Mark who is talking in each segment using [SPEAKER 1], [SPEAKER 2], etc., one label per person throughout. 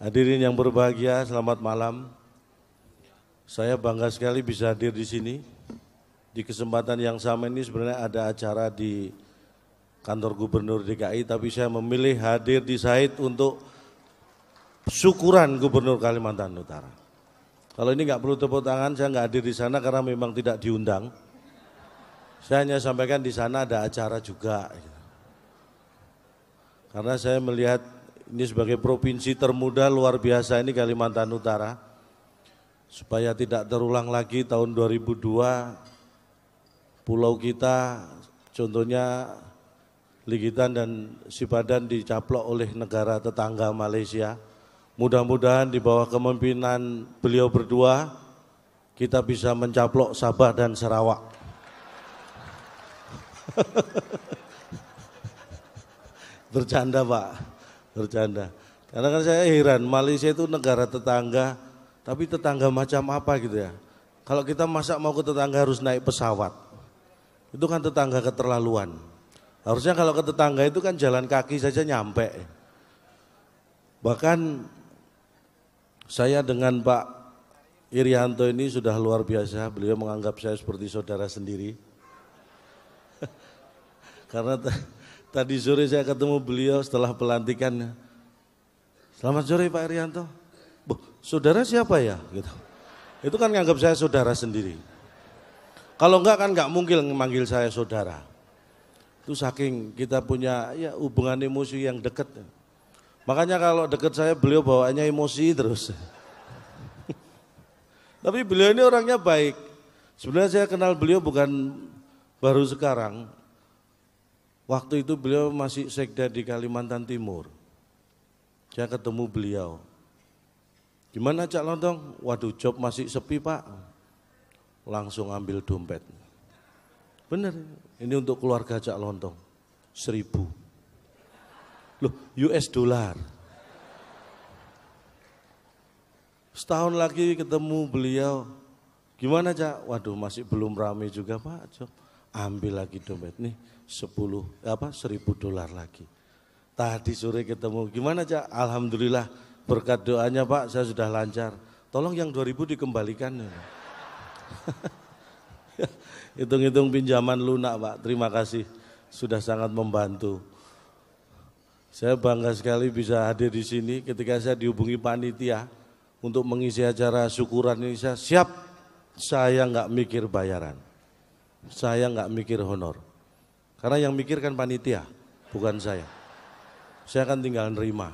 [SPEAKER 1] Hadirin yang berbahagia, selamat malam. Saya bangga sekali bisa hadir di sini. Di kesempatan yang sama ini sebenarnya ada acara di kantor Gubernur DKI, tapi saya memilih hadir di Said untuk syukuran Gubernur Kalimantan Utara. Kalau ini nggak perlu tepuk tangan, saya nggak hadir di sana karena memang tidak diundang. Saya hanya sampaikan di sana ada acara juga. Karena saya melihat ini sebagai provinsi termuda luar biasa ini Kalimantan Utara, supaya tidak terulang lagi tahun 2002 pulau kita contohnya Ligitan dan Sipadan dicaplok oleh negara tetangga Malaysia. Mudah-mudahan di bawah kepemimpinan beliau berdua kita bisa mencaplok Sabah dan Sarawak. Bercanda Pak, bercanda. Karena kan saya heran, Malaysia itu negara tetangga, tapi tetangga macam apa gitu ya. Kalau kita masa mau ke tetangga harus naik pesawat, itu kan tetangga keterlaluan. Harusnya kalau ke tetangga itu kan jalan kaki saja nyampe. Bahkan saya dengan Pak Irianto ini sudah luar biasa, beliau menganggap saya seperti saudara sendiri. Karena tadi sore saya ketemu beliau setelah pelantikan. Selamat sore Pak Irianto. Saudara siapa ya? Gitu. Itu kan nganggap saya saudara sendiri. Kalau enggak kan enggak mungkin memanggil saya saudara. Itu saking kita punya ya hubungan emosi yang dekat. Makanya kalau dekat saya beliau bawaannya emosi terus. Tapi beliau ini orangnya baik. Sebenarnya saya kenal beliau bukan baru sekarang. Waktu itu beliau masih sekda di Kalimantan Timur. Saya ketemu beliau. Gimana Cak Lontong? Waduh job masih sepi Pak. Langsung ambil dompet. Bener, ini untuk keluarga Cak Lontong. 1.000. Loh, US dollar. Setahun lagi ketemu beliau. Gimana Cak? Waduh masih belum ramai juga Pak job. Ambil lagi dompet nih. 1.000 dolar lagi. Tadi sore ketemu, gimana Cak? Alhamdulillah berkat doanya Pak saya sudah lancar. Tolong yang 2.000 dikembalikan. Hitung-hitung pinjaman lunak Pak, terima kasih sudah sangat membantu. Saya bangga sekali bisa hadir di sini ketika saya dihubungi panitia untuk mengisi acara syukuran ini. Saya siap, saya nggak mikir bayaran, saya nggak mikir honor. Karena yang mikir kan panitia, bukan saya. Saya akan tinggal nerima.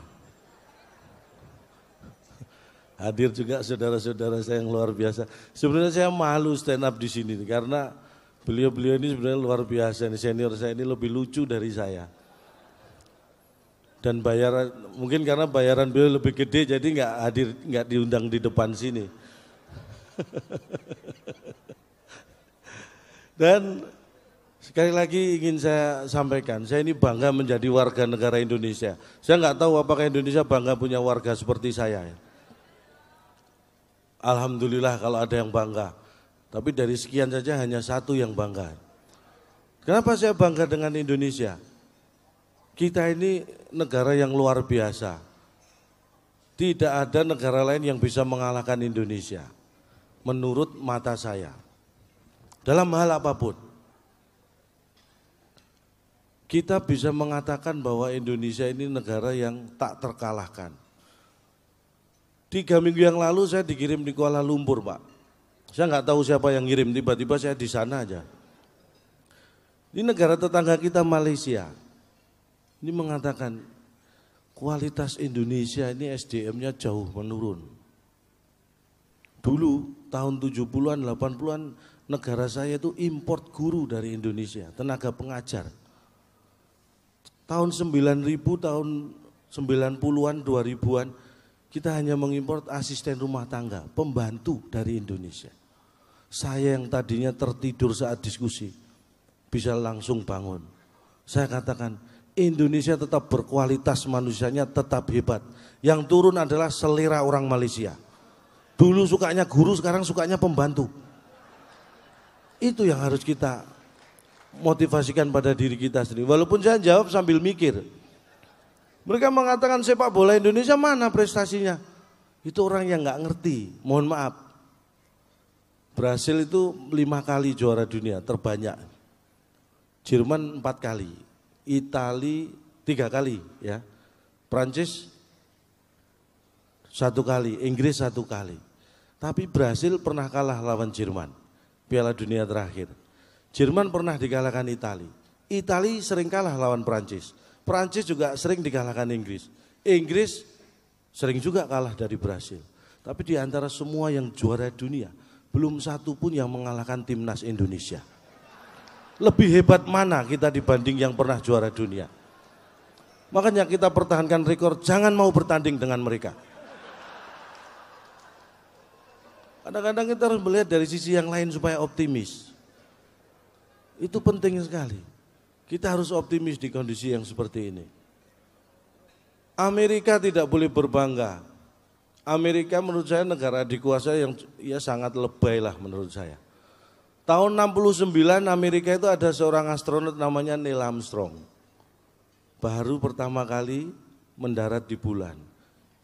[SPEAKER 1] Hadir juga saudara-saudara saya yang luar biasa. Sebenarnya saya malu stand up di sini karena beliau-beliau ini sebenarnya luar biasa. Senior saya ini lebih lucu dari saya. Dan bayaran mungkin karena bayaran beliau lebih gede jadi nggak hadir, nggak diundang di depan sini. Dan sekali lagi ingin saya sampaikan, saya ini bangga menjadi warga negara Indonesia. Saya nggak tahu apakah Indonesia bangga punya warga seperti saya. Alhamdulillah kalau ada yang bangga. Tapi dari sekian saja hanya satu yang bangga. Kenapa saya bangga dengan Indonesia? Kita ini negara yang luar biasa. Tidak ada negara lain yang bisa mengalahkan Indonesia. Menurut mata saya. Dalam hal apapun. Kita bisa mengatakan bahwa Indonesia ini negara yang tak terkalahkan. 3 minggu yang lalu saya dikirim di Kuala Lumpur Pak. Saya nggak tahu siapa yang ngirim, tiba-tiba saya di sana aja. Ini negara tetangga kita Malaysia. Ini mengatakan kualitas Indonesia ini SDM-nya jauh menurun. Dulu tahun 70-an, 80-an negara saya itu import guru dari Indonesia, tenaga pengajar. Tahun 9000, tahun 90-an, 2000-an, kita hanya mengimpor asisten rumah tangga, pembantu dari Indonesia. Saya yang tadinya tertidur saat diskusi, bisa langsung bangun. Saya katakan, Indonesia tetap berkualitas, manusianya tetap hebat. Yang turun adalah selera orang Malaysia. Dulu sukanya guru, sekarang sukanya pembantu. Itu yang harus kita motivasikan pada diri kita sendiri. Walaupun saya jawab sambil mikir. Mereka mengatakan sepak bola Indonesia mana prestasinya? Itu orang yang nggak ngerti, mohon maaf. Brasil itu 5 kali juara dunia terbanyak. Jerman 4 kali, Itali 3 kali ya. Prancis 1 kali, Inggris 1 kali. Tapi Brasil pernah kalah lawan Jerman, Piala Dunia terakhir. Jerman pernah dikalahkan Itali. Itali sering kalah lawan Prancis. Prancis juga sering dikalahkan Inggris. Inggris sering juga kalah dari Brasil. Tapi di antara semua yang juara dunia, belum satu pun yang mengalahkan timnas Indonesia. Lebih hebat mana kita dibanding yang pernah juara dunia? Makanya kita pertahankan rekor, jangan mau bertanding dengan mereka. Kadang-kadang kita harus melihat dari sisi yang lain supaya optimis. Itu penting sekali. Kita harus optimis di kondisi yang seperti ini. Amerika tidak boleh berbangga. Amerika menurut saya negara dikuasai yang ya sangat lebay lah menurut saya. Tahun 69 Amerika itu ada seorang astronot namanya Neil Armstrong. Baru pertama kali mendarat di bulan.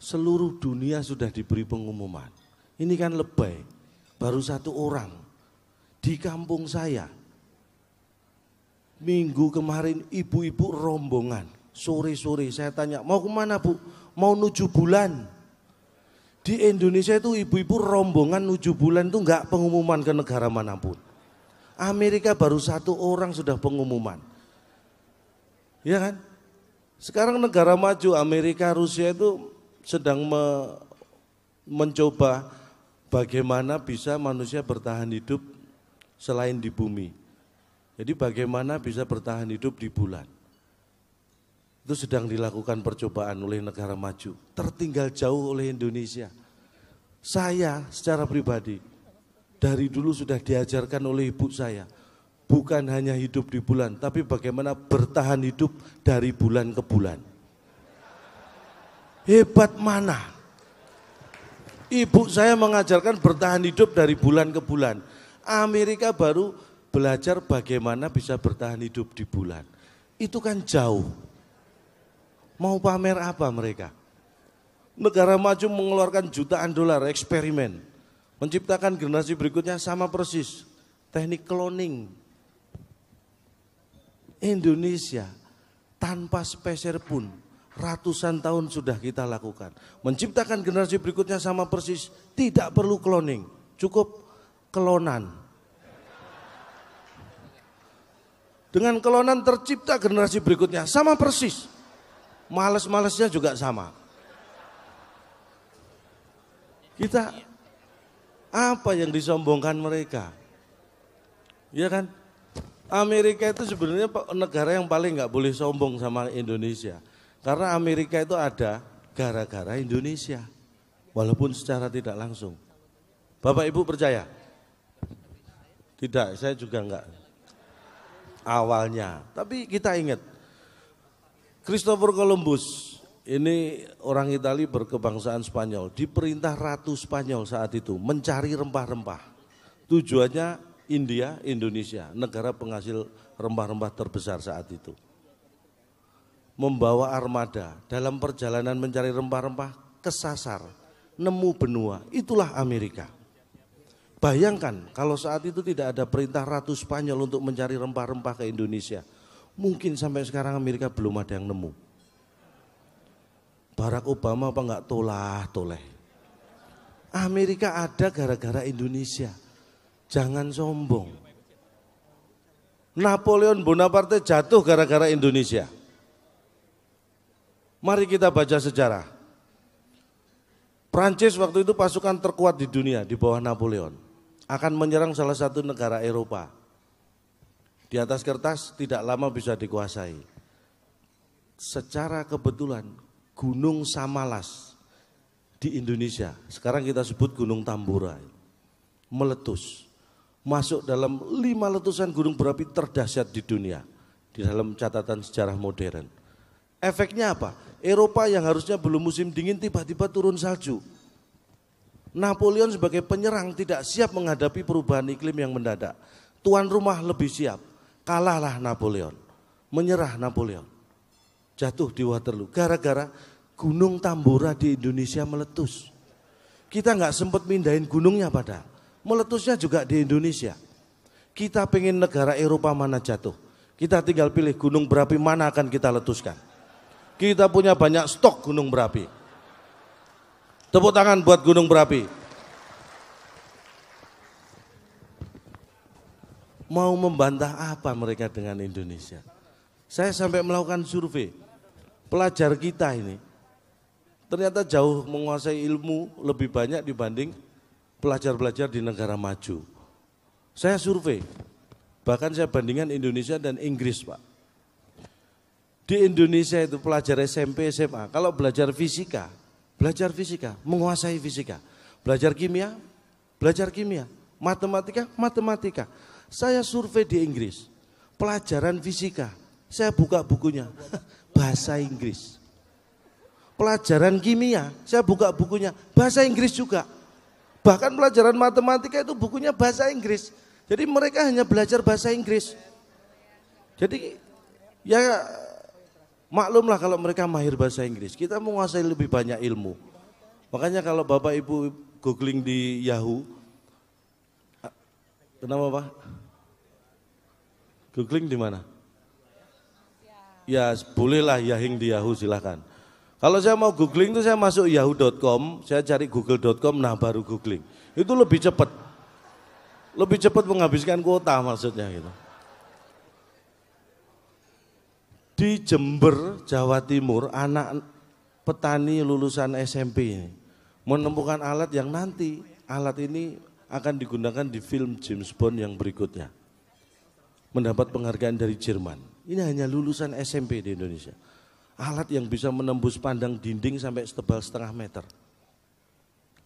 [SPEAKER 1] Seluruh dunia sudah diberi pengumuman. Ini kan lebay. Baru 1 orang. Di kampung saya. Minggu kemarin ibu-ibu rombongan. Sore-sore saya tanya, mau kemana Bu? Mau nuju bulan. Di Indonesia itu ibu-ibu rombongan nuju bulan itu enggak pengumuman ke negara manapun. Amerika baru 1 orang sudah pengumuman. Ya kan? Sekarang negara maju Amerika, Rusia itu sedang mencoba bagaimana bisa manusia bertahan hidup selain di bumi. Jadi bagaimana bisa bertahan hidup di bulan. Itu sedang dilakukan percobaan oleh negara maju, tertinggal jauh oleh Indonesia. Saya secara pribadi dari dulu sudah diajarkan oleh ibu saya, bukan hanya hidup di bulan, tapi bagaimana bertahan hidup dari bulan ke bulan. Hebat mana? Ibu saya mengajarkan bertahan hidup dari bulan ke bulan. Amerika baru belajar bagaimana bisa bertahan hidup di bulan. Itu kan jauh. Mau pamer apa mereka? Negara maju mengeluarkan jutaan dolar eksperimen, menciptakan generasi berikutnya sama persis, teknik cloning. Indonesia tanpa speser pun ratusan tahun sudah kita lakukan. Menciptakan generasi berikutnya sama persis, tidak perlu cloning, cukup klonan. Dengan klonan tercipta generasi berikutnya sama persis. Males-malesnya juga sama. Kita apa yang disombongkan mereka? Ya kan? Amerika itu sebenarnya negara yang paling nggak boleh sombong sama Indonesia. Karena Amerika itu ada gara-gara Indonesia. Walaupun secara tidak langsung. Bapak Ibu percaya? Tidak, saya juga enggak. Awalnya. Tapi kita ingat. Christopher Columbus, ini orang Itali berkebangsaan Spanyol, diperintah Ratu Spanyol saat itu mencari rempah-rempah. Tujuannya India, Indonesia, negara penghasil rempah-rempah terbesar saat itu. Membawa armada, dalam perjalanan mencari rempah-rempah, kesasar, nemu benua, itulah Amerika. Bayangkan kalau saat itu tidak ada perintah Ratu Spanyol untuk mencari rempah-rempah ke Indonesia. Mungkin sampai sekarang Amerika belum ada yang nemu. Barack Obama apa enggak tolah-toleh. Amerika ada gara-gara Indonesia. Jangan sombong. Napoleon Bonaparte jatuh gara-gara Indonesia. Mari kita baca sejarah. Prancis waktu itu pasukan terkuat di dunia di bawah Napoleon. Akan menyerang salah satu negara Eropa. Di atas kertas tidak lama bisa dikuasai. Secara kebetulan Gunung Samalas di Indonesia, sekarang kita sebut Gunung Tambora, meletus. Masuk dalam 5 letusan gunung berapi terdahsyat di dunia. Di dalam catatan sejarah modern. Efeknya apa? Eropa yang harusnya belum musim dingin tiba-tiba turun salju. Napoleon sebagai penyerang tidak siap menghadapi perubahan iklim yang mendadak. Tuan rumah lebih siap. Kalahlah Napoleon, menyerah Napoleon. jatuh di Waterloo. Gara-gara Gunung Tambora di Indonesia meletus. Kita nggak sempat mindahin gunungnya padahal. Meletusnya juga di Indonesia. Kita pengen negara Eropa mana jatuh. Kita tinggal pilih gunung berapi mana akan kita letuskan. Kita punya banyak stok gunung berapi. Tepuk tangan buat gunung berapi. Mau membantah apa mereka dengan Indonesia? Saya sampai melakukan survei. Pelajar kita ini ternyata jauh menguasai ilmu lebih banyak dibanding pelajar-pelajar di negara maju. Saya survei, bahkan saya bandingkan Indonesia dan Inggris, Pak. Di Indonesia itu pelajar SMP, SMA, kalau belajar fisika, menguasai fisika. Belajar kimia, matematika. Saya survei di Inggris, pelajaran fisika, saya buka bukunya, bahasa Inggris. Pelajaran kimia, saya buka bukunya, bahasa Inggris juga. Bahkan pelajaran matematika itu bukunya bahasa Inggris. Jadi mereka hanya belajar bahasa Inggris. Jadi ya maklumlah kalau mereka mahir bahasa Inggris. Kita menguasai lebih banyak ilmu. Makanya kalau Bapak Ibu googling di Yahoo, kenapa Pak? Googling di mana? Ya bolehlah Yahing di Yahoo silahkan. Kalau saya mau googling itu saya masuk yahoo.com, saya cari google.com, nah baru googling. Itu lebih cepat. Lebih cepat menghabiskan kuota maksudnya gitu. Di Jember, Jawa Timur, anak petani lulusan SMP ini menemukan alat yang nanti alat ini akan digunakan di film James Bond yang berikutnya. Mendapat penghargaan dari Jerman. Ini hanya lulusan SMP di Indonesia. Alat yang bisa menembus pandang dinding sampai setebal setengah meter.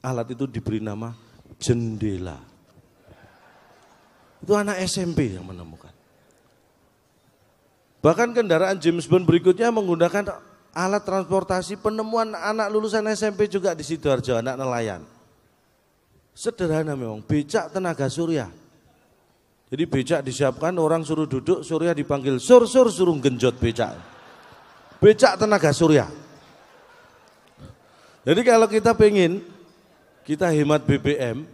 [SPEAKER 1] Alat itu diberi nama jendela. Itu anak SMP yang menemukan. Bahkan kendaraan James Bond berikutnya menggunakan alat transportasi penemuan anak lulusan SMP juga di Sidoarjo, anak nelayan. Sederhana memang, becak tenaga surya. Jadi becak disiapkan, orang suruh duduk, surya dipanggil, suruh genjot becak. Becak tenaga surya. Jadi kalau kita pengen, kita hemat BBM,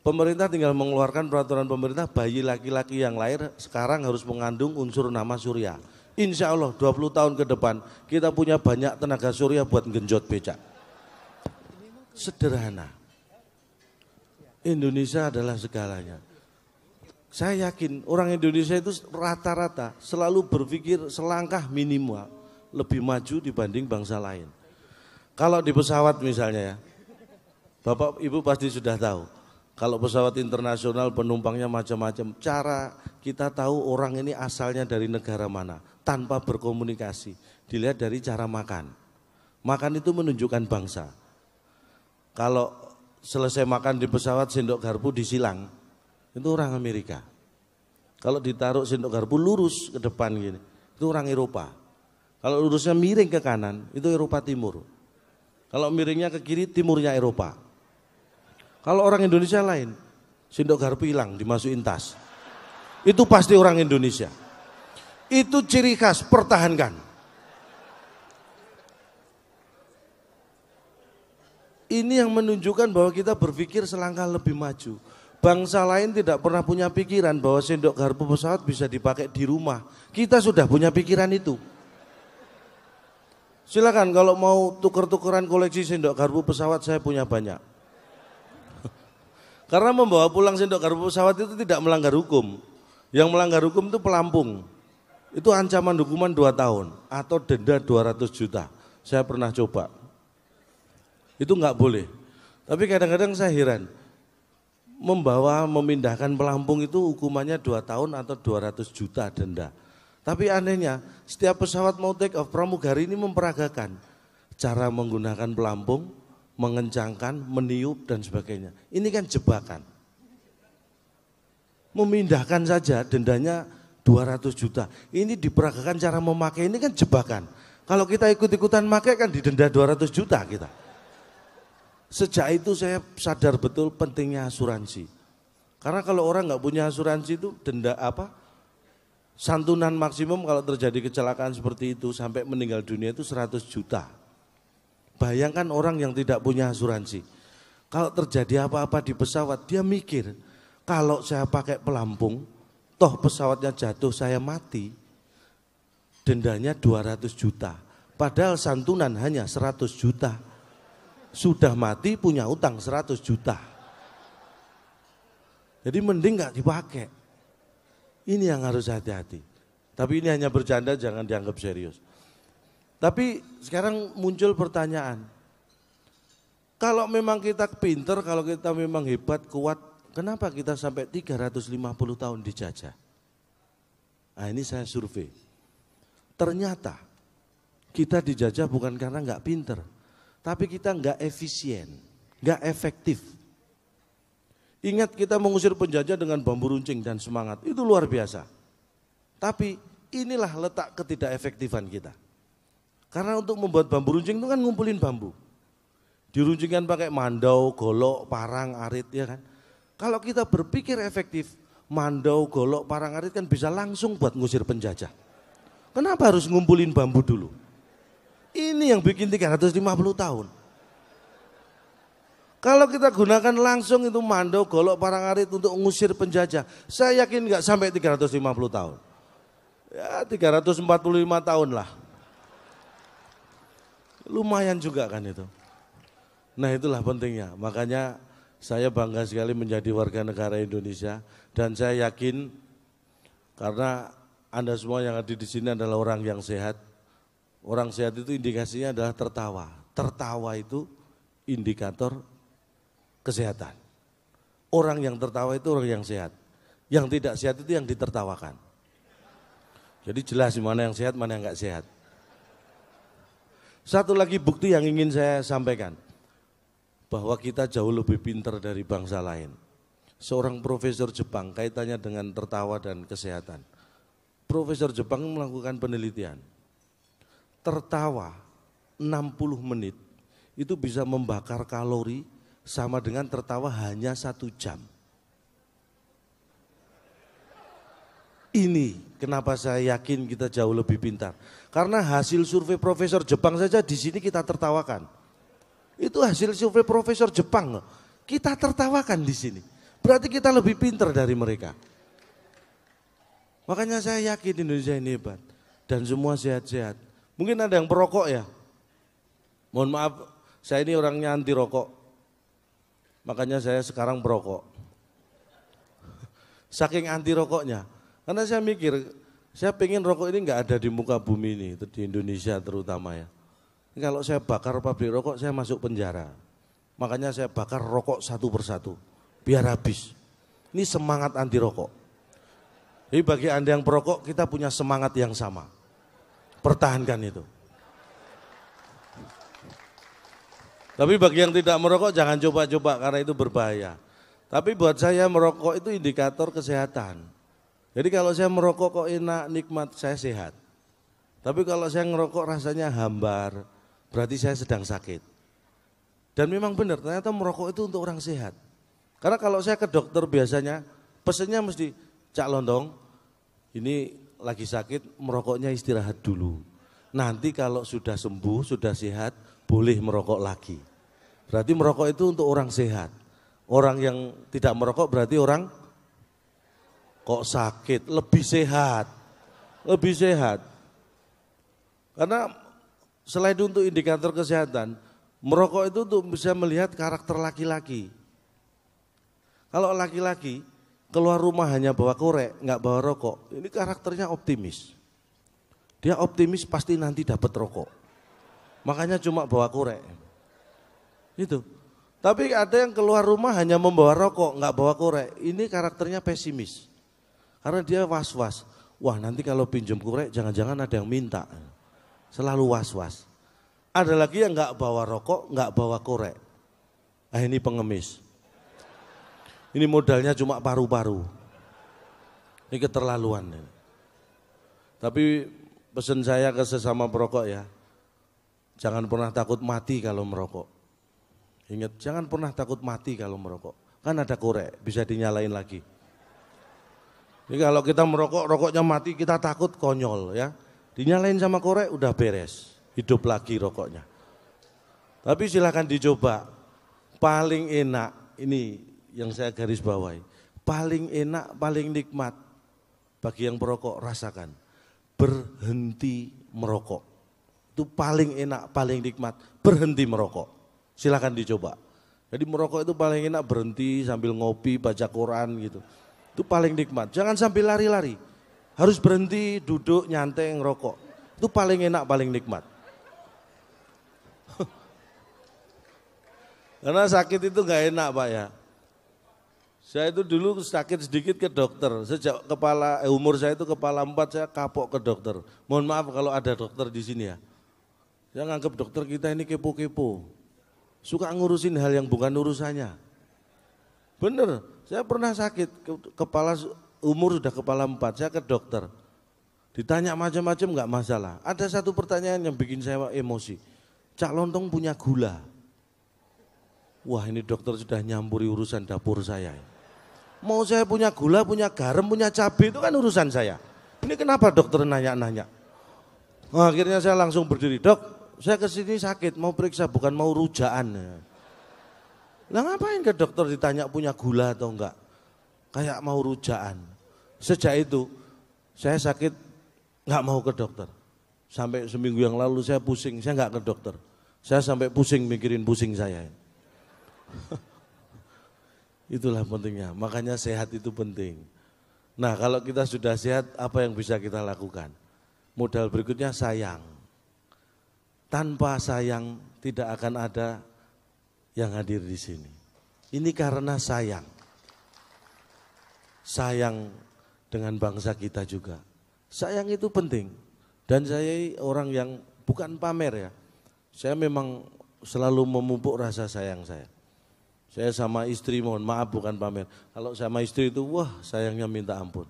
[SPEAKER 1] pemerintah tinggal mengeluarkan peraturan pemerintah, bayi laki-laki yang lahir sekarang harus mengandung unsur nama surya. Insya Allah 20 tahun ke depan kita punya banyak tenaga surya buat genjot becak. Sederhana. Indonesia adalah segalanya. Saya yakin orang Indonesia itu rata-rata selalu berpikir selangkah minimal lebih maju dibanding bangsa lain. Kalau di pesawat misalnya ya, Bapak Ibu pasti sudah tahu. Kalau pesawat internasional penumpangnya macam-macam, cara kita tahu orang ini asalnya dari negara mana tanpa berkomunikasi. Dilihat dari cara makan. Makan itu menunjukkan bangsa. Kalau selesai makan di pesawat sendok garpu disilang, itu orang Amerika. Kalau ditaruh sendok garpu lurus ke depan gini, itu orang Eropa. Kalau lurusnya miring ke kanan, itu Eropa Timur. Kalau miringnya ke kiri, timurnya Eropa. Kalau orang Indonesia lain, sendok garpu hilang, dimasukin tas. Itu pasti orang Indonesia. Itu ciri khas, pertahankan. Ini yang menunjukkan bahwa kita berpikir selangkah lebih maju. Bangsa lain tidak pernah punya pikiran bahwa sendok garpu pesawat bisa dipakai di rumah. Kita sudah punya pikiran itu. Silakan kalau mau tuker-tukeran koleksi sendok garpu pesawat, saya punya banyak. Karena membawa pulang sendok garpu pesawat itu tidak melanggar hukum. Yang melanggar hukum itu pelampung. Itu ancaman hukuman 2 tahun atau denda 200 juta. Saya pernah coba. Itu enggak boleh. Tapi kadang-kadang saya heran. Memindahkan pelampung itu hukumannya 2 tahun atau 200 juta denda. Tapi anehnya, setiap pesawat mau take off, pramugari ini memperagakan cara menggunakan pelampung, mengencangkan, meniup dan sebagainya. Ini kan jebakan. Memindahkan saja dendanya 200 juta. Ini diperagakan cara memakai, ini kan jebakan. Kalau kita ikut-ikutan memakai kan didenda 200 juta kita. Sejak itu saya sadar betul pentingnya asuransi. Karena kalau orang nggak punya asuransi itu denda apa? Santunan maksimum kalau terjadi kecelakaan seperti itu sampai meninggal dunia itu 100 juta. Bayangkan orang yang tidak punya asuransi. Kalau terjadi apa-apa di pesawat, dia mikir, kalau saya pakai pelampung, toh pesawatnya jatuh, saya mati, dendanya 200 juta. Padahal santunan hanya 100 juta. Sudah mati punya utang 100 juta. Jadi mending gak dipakai. Ini yang harus hati-hati. Tapi ini hanya bercanda, jangan dianggap serius. Tapi sekarang muncul pertanyaan. Kalau memang kita pinter, kalau kita memang hebat, kuat, kenapa kita sampai 350 tahun dijajah? Nah ini saya survei. Ternyata kita dijajah bukan karena nggak pinter, tapi kita nggak efisien, nggak efektif. Ingat kita mengusir penjajah dengan bambu runcing dan semangat, itu luar biasa. Tapi inilah letak ketidakefektifan kita. Karena untuk membuat bambu runcing itu kan ngumpulin bambu. Diruncingkan pakai mandau, golok, parang, arit, ya kan. Kalau kita berpikir efektif, mandau, golok, parang, arit kan bisa langsung buat ngusir penjajah. Kenapa harus ngumpulin bambu dulu? Ini yang bikin 350 tahun. Kalau kita gunakan langsung itu mandau, golok, parang, arit untuk ngusir penjajah, saya yakin nggak sampai 350 tahun. Ya 345 tahun lah. Lumayan juga kan itu. Nah itulah pentingnya, makanya saya bangga sekali menjadi warga negara Indonesia dan saya yakin karena Anda semua yang ada di sini adalah orang yang sehat. Orang sehat itu indikasinya adalah tertawa. Tertawa itu indikator kesehatan. Orang yang tertawa itu orang yang sehat. Yang tidak sehat itu yang ditertawakan. Jadi jelas mana yang sehat, mana yang enggak sehat. Satu lagi bukti yang ingin saya sampaikan. Bahwa kita jauh lebih pintar dari bangsa lain. Seorang profesor Jepang kaitannya dengan tertawa dan kesehatan. Profesor Jepang melakukan penelitian. Tertawa 60 menit itu bisa membakar kalori sama dengan tertawa hanya 1 jam. Ini kenapa saya yakin kita jauh lebih pintar. Karena hasil survei profesor Jepang saja di sini kita tertawakan. Itu hasil survei profesor Jepang. Kita tertawakan di sini. Berarti kita lebih pintar dari mereka. Makanya saya yakin Indonesia ini hebat. Dan semua sehat-sehat. Mungkin ada yang perokok ya. Mohon maaf, saya ini orangnya anti rokok. Makanya saya sekarang perokok. Saking anti rokoknya. Karena saya mikir, saya pengen rokok ini nggak ada di muka bumi ini, di Indonesia terutama ya. Kalau saya bakar pabrik rokok, saya masuk penjara. Makanya saya bakar rokok satu persatu, biar habis. Ini semangat anti rokok. Jadi bagi Anda yang perokok, kita punya semangat yang sama. Pertahankan itu. Tapi bagi yang tidak merokok, jangan coba-coba karena itu berbahaya. Tapi buat saya merokok itu indikator kesehatan. Jadi kalau saya merokok kok enak, nikmat, saya sehat. Tapi kalau saya ngerokok rasanya hambar, berarti saya sedang sakit. Dan memang benar, ternyata merokok itu untuk orang sehat. Karena kalau saya ke dokter biasanya, pesennya mesti, Cak Londong, ini lagi sakit, merokoknya istirahat dulu. Nanti kalau sudah sembuh, sudah sehat, boleh merokok lagi. Berarti merokok itu untuk orang sehat. Orang yang tidak merokok berarti orang kok sakit, lebih sehat. Lebih sehat. Karena selain untuk indikator kesehatan, merokok itu untuk bisa melihat karakter laki-laki. Kalau laki-laki keluar rumah hanya bawa korek, nggak bawa rokok, ini karakternya optimis. Dia optimis pasti nanti dapat rokok. Makanya cuma bawa korek. Itu. Tapi ada yang keluar rumah hanya membawa rokok, nggak bawa korek. Ini karakternya pesimis. Karena dia was-was. Wah nanti kalau pinjam korek jangan-jangan ada yang minta. Selalu was-was. Ada lagi yang nggak bawa rokok, nggak bawa korek. Nah ini pengemis. Ini modalnya cuma paru-paru. Ini keterlaluan. Tapi pesan saya ke sesama perokok ya, jangan pernah takut mati kalau merokok. Ingat, jangan pernah takut mati kalau merokok. Kan ada korek, bisa dinyalain lagi. Ini kalau kita merokok, rokoknya mati kita takut konyol ya. Dinyalain sama korek udah beres, hidup lagi rokoknya. Tapi silakan dicoba, paling enak, ini yang saya garis bawahi, paling enak, paling nikmat bagi yang perokok rasakan, berhenti merokok. Itu paling enak, paling nikmat, berhenti merokok. Silakan dicoba. Jadi merokok itu paling enak berhenti sambil ngopi, baca Quran gitu. Itu paling nikmat, jangan sambil lari-lari. Harus berhenti, duduk, nyantai, ngerokok. Itu paling enak, paling nikmat. Karena sakit itu gak enak Pak ya. Saya itu dulu sakit sedikit ke dokter. Sejak umur saya itu kepala 4 saya kapok ke dokter. Mohon maaf kalau ada dokter di sini ya. Saya nganggap dokter kita ini kepo-kepo. Suka ngurusin hal yang bukan urusannya. Bener, saya pernah sakit, umur sudah kepala 4, saya ke dokter. Ditanya macam-macam enggak masalah. Ada satu pertanyaan yang bikin saya emosi. Cak Lontong punya gula. Wah ini dokter sudah nyampuri urusan dapur saya. Mau saya punya gula, punya garam, punya cabai itu kan urusan saya. Ini kenapa dokter nanya-nanya? Nah, akhirnya saya langsung berdiri, dok saya kesini sakit mau periksa bukan mau rujaan. Lah ngapain ke dokter ditanya punya gula atau enggak? Kayak mau rujaan. Sejak itu saya sakit enggak mau ke dokter. Sampai seminggu yang lalu saya pusing, saya enggak ke dokter. Saya sampai pusing mikirin pusing saya. Itulah pentingnya, makanya sehat itu penting. Nah kalau kita sudah sehat apa yang bisa kita lakukan? Modal berikutnya sayang. Tanpa sayang tidak akan ada yang hadir di sini. Ini karena sayang. Sayang dengan bangsa kita juga. Sayang itu penting. Dan saya orang yang bukan pamer ya. Saya memang selalu memupuk rasa sayang saya. Saya sama istri mohon maaf bukan pamer. Kalau sama istri itu wah sayangnya minta ampun.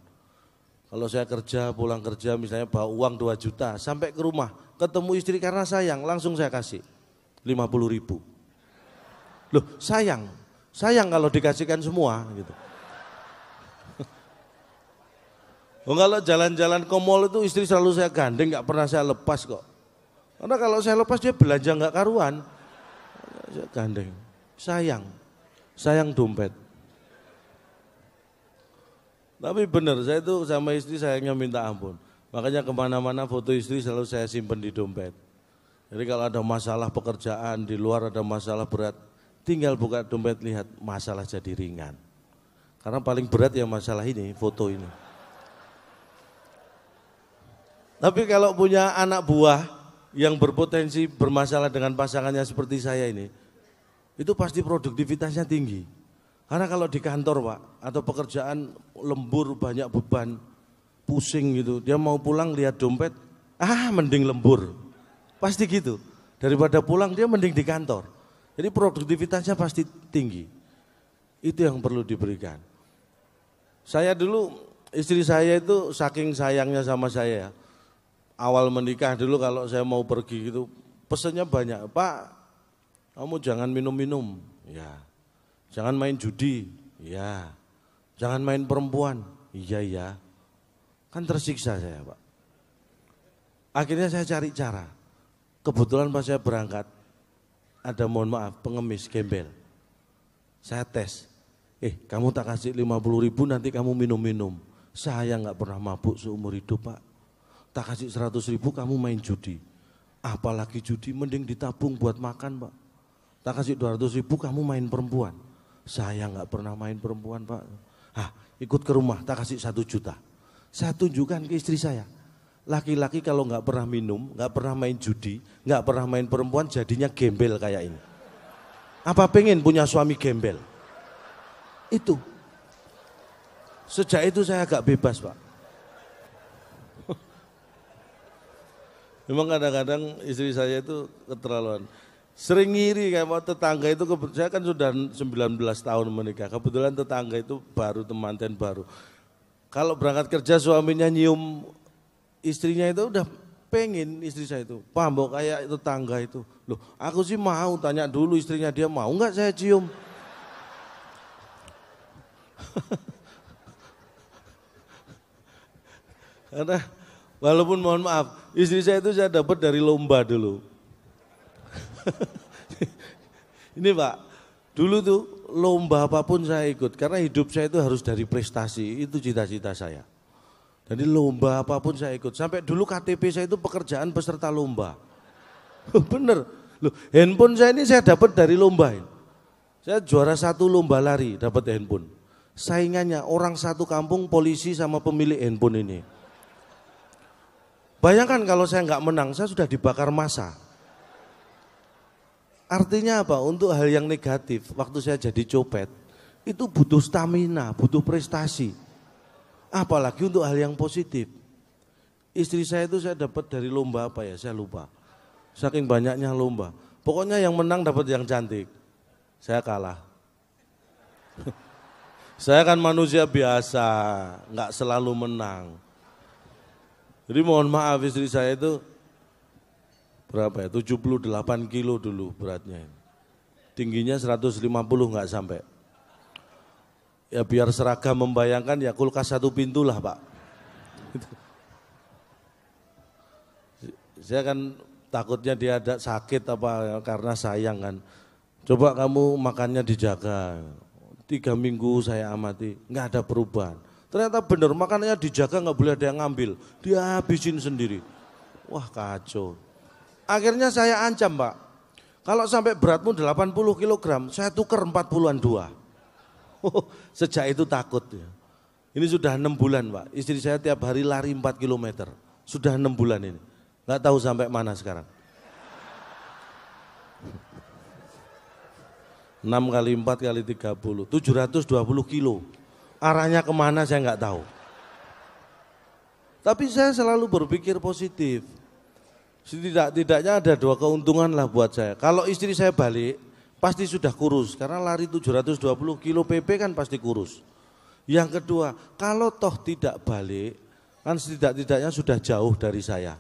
[SPEAKER 1] Kalau saya kerja pulang kerja misalnya bawa uang 2 juta sampai ke rumah ketemu istri karena sayang langsung saya kasih 50.000. Loh sayang kalau dikasihkan semua gitu. Oh, kalau jalan-jalan ke mall itu istri selalu saya gandeng, nggak pernah saya lepas kok. Karena kalau saya lepas dia belanja nggak karuan, saya gandeng. Sayang dompet. Tapi benar saya itu sama istri sayangnya minta ampun. Makanya kemana-mana foto istri selalu saya simpen di dompet. Jadi kalau ada masalah pekerjaan di luar ada masalah berat. Tinggal buka dompet lihat masalah jadi ringan. Karena paling berat ya masalah ini, foto ini. Tapi kalau punya anak buah yang berpotensi bermasalah dengan pasangannya seperti saya ini, itu pasti produktivitasnya tinggi. Karena kalau di kantor Pak, atau pekerjaan lembur banyak beban, pusing gitu, dia mau pulang lihat dompet, mending lembur. Pasti gitu, daripada pulang dia mending di kantor. Jadi produktivitasnya pasti tinggi. Itu yang perlu diberikan. Saya dulu, istri saya itu saking sayangnya sama saya. Awal menikah dulu kalau saya mau pergi gitu, pesannya banyak. Pak, kamu jangan minum-minum. Ya. Jangan main judi. Ya. Jangan main perempuan. Iya. Kan tersiksa saya Pak. Akhirnya saya cari cara. Kebetulan pas saya berangkat, ada mohon maaf pengemis gembel. Saya tes, kamu tak kasih 50.000 nanti kamu minum-minum. Saya nggak pernah mabuk seumur hidup Pak. Tak kasih 100.000 kamu main judi. Apalagi judi mending ditabung buat makan Pak. Tak kasih 200.000 kamu main perempuan. Saya nggak pernah main perempuan Pak. Ikut ke rumah tak kasih 1 juta. Saya tunjukkan ke istri saya. Laki-laki kalau nggak pernah minum, nggak pernah main judi, nggak pernah main perempuan jadinya gembel kayak ini. Apa pengen punya suami gembel? Itu. Sejak itu saya agak bebas Pak. Memang kadang-kadang istri saya itu keterlaluan. Sering ngiri kayak tetangga itu, saya kan sudah 19 tahun menikah, kebetulan tetangga itu baru temanten baru. Kalau berangkat kerja suaminya nyium istrinya itu udah pengen istri saya itu, Pak mbok kayak tetangga itu. Loh aku sih mau, tanya dulu istrinya dia mau nggak saya cium. Karena walaupun mohon maaf, istri saya itu saya dapat dari lomba dulu. Ini Pak, dulu tuh lomba apapun saya ikut, karena hidup saya itu harus dari prestasi, itu cita-cita saya. Jadi lomba apapun saya ikut, sampai dulu KTP saya itu pekerjaan peserta lomba. Bener, loh, handphone saya ini saya dapat dari lomba. Saya juara 1 lomba lari, dapat handphone. Saingannya orang satu kampung, polisi sama pemilik handphone ini. Bayangkan kalau saya nggak menang, saya sudah dibakar massa. Artinya apa? Untuk hal yang negatif, waktu saya jadi copet, itu butuh stamina, butuh prestasi. Apalagi untuk hal yang positif. Istri saya itu saya dapat dari lomba apa ya, saya lupa. Saking banyaknya lomba. Pokoknya yang menang dapat yang cantik. Saya kalah. Saya kan manusia biasa, nggak selalu menang. Jadi mohon maaf istri saya itu berapa ya, 78 kilo dulu beratnya. Tingginya 150 nggak sampai. Ya biar seragam membayangkan ya kulkas 1 pintu lah Pak. Saya kan takutnya dia ada sakit apa karena sayang kan. Coba kamu makannya dijaga. 3 minggu saya amati, nggak ada perubahan. Ternyata benar makanannya dijaga, nggak boleh ada yang ngambil. Dia habisin sendiri. Wah kacau. Akhirnya saya ancam Pak, kalau sampai beratmu 80 kg, saya tuker 40-an 2. Sejak itu takut ya. Ini sudah 6 bulan Pak, istri saya tiap hari lari 4 km. Sudah 6 bulan ini, nggak tahu sampai mana sekarang. 6 kali 4 kali 30, 720 kilo. Arahnya kemana saya nggak tahu. Tapi saya selalu berpikir positif. Tidak-tidaknya ada 2 keuntungan lah buat saya. Kalau istri saya balik, pasti sudah kurus. Karena lari 720 kilo PP kan pasti kurus. Yang kedua, kalau toh tidak balik, kan setidak-tidaknya sudah jauh dari saya.